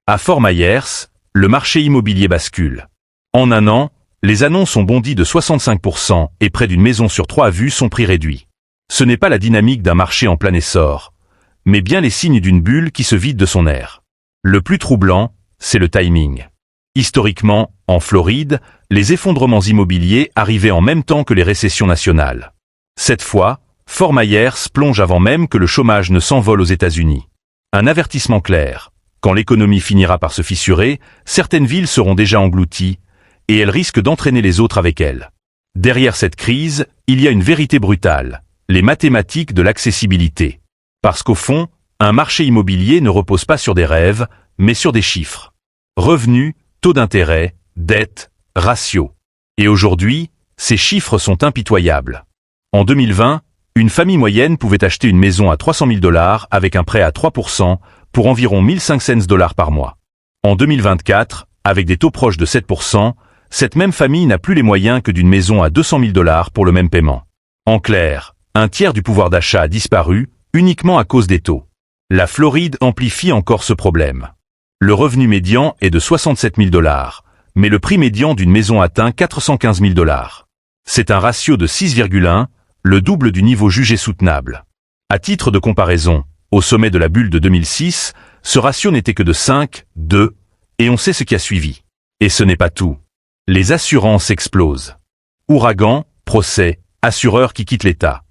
À Fort Myers, le marché immobilier bascule. En un an, les annonces ont bondi de 65% et près d'une maison sur 3 à vue son prix réduit. Ce n'est pas la dynamique d'un marché en plein essor, mais bien les signes d'une bulle qui se vide de son air. Le plus troublant, c'est le timing. Historiquement, en Floride, les effondrements immobiliers arrivaient en même temps que les récessions nationales. Cette fois, Fort Myers plonge avant même que le chômage ne s'envole aux États-Unis. Un avertissement clair. Quand l'économie finira par se fissurer, certaines villes seront déjà englouties, et elles risquent d'entraîner les autres avec elles. Derrière cette crise, il y a une vérité brutale, les mathématiques de l'accessibilité. Parce qu'au fond, un marché immobilier ne repose pas sur des rêves, mais sur des chiffres. Revenus, taux d'intérêt, dette, ratio. Et aujourd'hui, ces chiffres sont impitoyables. En 2020, une famille moyenne pouvait acheter une maison à 300 000 $ avec un prêt à 3% pour environ 1500 $ par mois. En 2024, avec des taux proches de 7%, cette même famille n'a plus les moyens que d'une maison à 200 000 $ pour le même paiement. En clair, un tiers du pouvoir d'achat a disparu, uniquement à cause des taux. La Floride amplifie encore ce problème. Le revenu médian est de 67 000 $, mais le prix médian d'une maison atteint 415 000 $. C'est un ratio de 6,1, le double du niveau jugé soutenable. À titre de comparaison, au sommet de la bulle de 2006, ce ratio n'était que de 5, 2, et on sait ce qui a suivi. Et ce n'est pas tout. Les assurances explosent. Ouragan, procès, assureurs qui quittent l'État.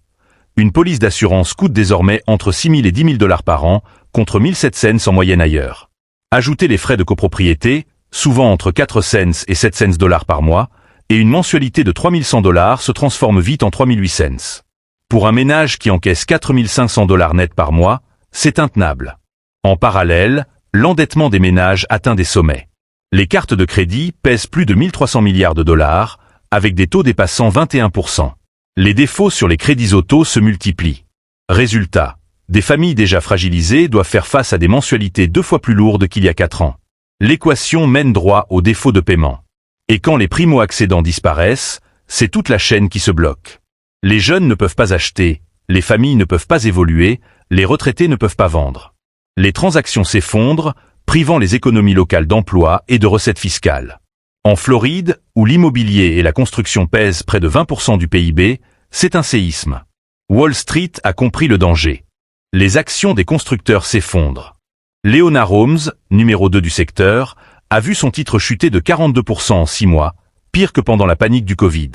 Une police d'assurance coûte désormais entre 6 000 et 10 000 $ par an, contre 1 700 en moyenne ailleurs. Ajoutez les frais de copropriété, souvent entre 4 cents et 7 cents $ par mois, et une mensualité de 3 100 $ se transforme vite en 3 800 cents. Pour un ménage qui encaisse 4 500 $ net par mois, c'est intenable. En parallèle, l'endettement des ménages atteint des sommets. Les cartes de crédit pèsent plus de 1 300 milliards de $, avec des taux dépassant 21%. Les défauts sur les crédits auto se multiplient. Résultat, des familles déjà fragilisées doivent faire face à des mensualités 2 fois plus lourdes qu'il y a 4 ans. L'équation mène droit au défaut de paiement. Et quand les primo-accédants disparaissent, c'est toute la chaîne qui se bloque. Les jeunes ne peuvent pas acheter, les familles ne peuvent pas évoluer, les retraités ne peuvent pas vendre. Les transactions s'effondrent, privant les économies locales d'emplois et de recettes fiscales. En Floride, où l'immobilier et la construction pèsent près de 20% du PIB, c'est un séisme. Wall Street a compris le danger. Les actions des constructeurs s'effondrent. Leonard Holmes, numéro 2 du secteur, a vu son titre chuter de 42% en 6 mois, pire que pendant la panique du Covid.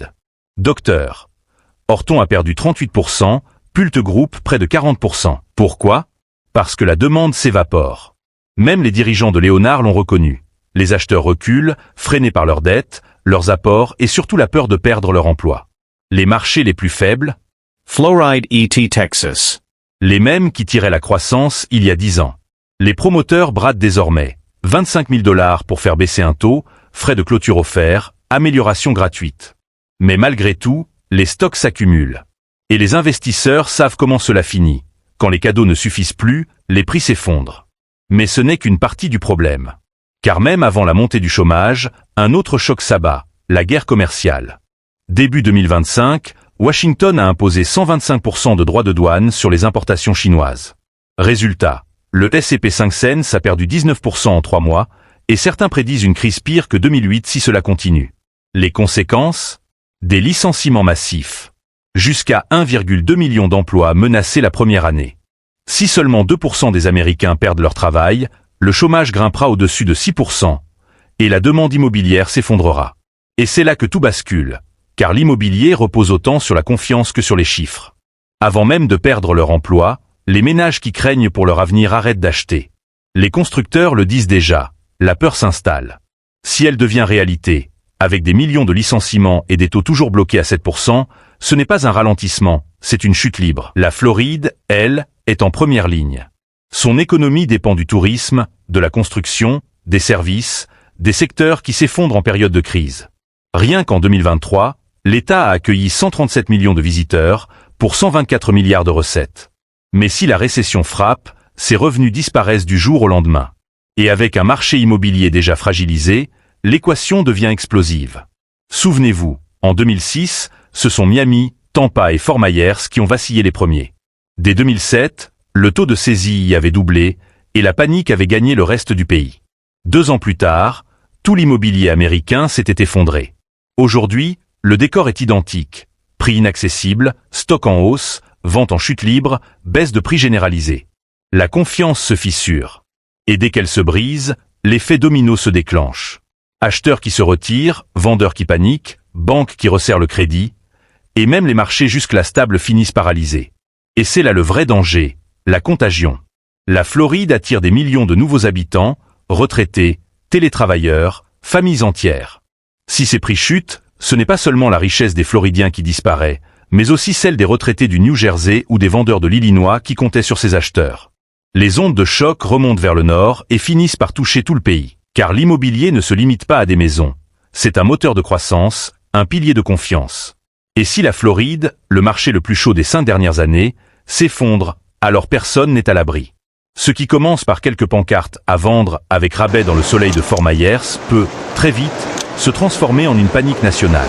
Docteur. Orton a perdu 38%, Pulte Group près de 40%. Pourquoi? Parce que la demande s'évapore. Même les dirigeants de Leonard l'ont reconnu. Les acheteurs reculent, freinés par leurs dettes, leurs apports et surtout la peur de perdre leur emploi. Les marchés les plus faibles? Floride ET Texas. Les mêmes qui tiraient la croissance il y a 10 ans. Les promoteurs bradent désormais 25 000 $ pour faire baisser un taux, frais de clôture offerts, amélioration gratuite. Mais malgré tout, les stocks s'accumulent. Et les investisseurs savent comment cela finit. Quand les cadeaux ne suffisent plus, les prix s'effondrent. Mais ce n'est qu'une partie du problème. Car même avant la montée du chômage, un autre choc s'abat, la guerre commerciale. Début 2025, Washington a imposé 125% de droits de douane sur les importations chinoises. Résultat, le S&P 500 a perdu 19% en 3 mois, et certains prédisent une crise pire que 2008 si cela continue. Les conséquences? Des licenciements massifs. Jusqu'à 1,2 million d'emplois menacés la première année. Si seulement 2% des Américains perdent leur travail, le chômage grimpera au-dessus de 6%, et la demande immobilière s'effondrera. Et c'est là que tout bascule, car l'immobilier repose autant sur la confiance que sur les chiffres. Avant même de perdre leur emploi, les ménages qui craignent pour leur avenir arrêtent d'acheter. Les constructeurs le disent déjà, la peur s'installe. Si elle devient réalité, avec des millions de licenciements et des taux toujours bloqués à 7%, ce n'est pas un ralentissement, c'est une chute libre. La Floride, elle, est en première ligne. Son économie dépend du tourisme, de la construction, des services, des secteurs qui s'effondrent en période de crise. Rien qu'en 2023, l'État a accueilli 137 millions de visiteurs pour 124 milliards de recettes. Mais si la récession frappe, ses revenus disparaissent du jour au lendemain. Et avec un marché immobilier déjà fragilisé, l'équation devient explosive. Souvenez-vous, en 2006, ce sont Miami, Tampa et Fort Myers qui ont vacillé les premiers. Dès 2007, le taux de saisie y avait doublé et la panique avait gagné le reste du pays. 2 ans plus tard, tout l'immobilier américain s'était effondré. Aujourd'hui, le décor est identique. Prix inaccessibles, stock en hausse, vente en chute libre, baisse de prix généralisée. La confiance se fissure. Et dès qu'elle se brise, l'effet domino se déclenche. Acheteurs qui se retirent, vendeurs qui paniquent, banques qui resserrent le crédit, et même les marchés jusque-là stables finissent paralysés. Et c'est là le vrai danger, la contagion. La Floride attire des millions de nouveaux habitants, retraités, télétravailleurs, familles entières. Si ces prix chutent, ce n'est pas seulement la richesse des Floridiens qui disparaît, mais aussi celle des retraités du New Jersey ou des vendeurs de l'Illinois qui comptaient sur ces acheteurs. Les ondes de choc remontent vers le nord et finissent par toucher tout le pays. Car l'immobilier ne se limite pas à des maisons. C'est un moteur de croissance, un pilier de confiance. Et si la Floride, le marché le plus chaud des 5 dernières années, s'effondre, alors personne n'est à l'abri. Ce qui commence par quelques pancartes à vendre avec rabais dans le soleil de Fort Myers peut, très vite, se transformer en une panique nationale.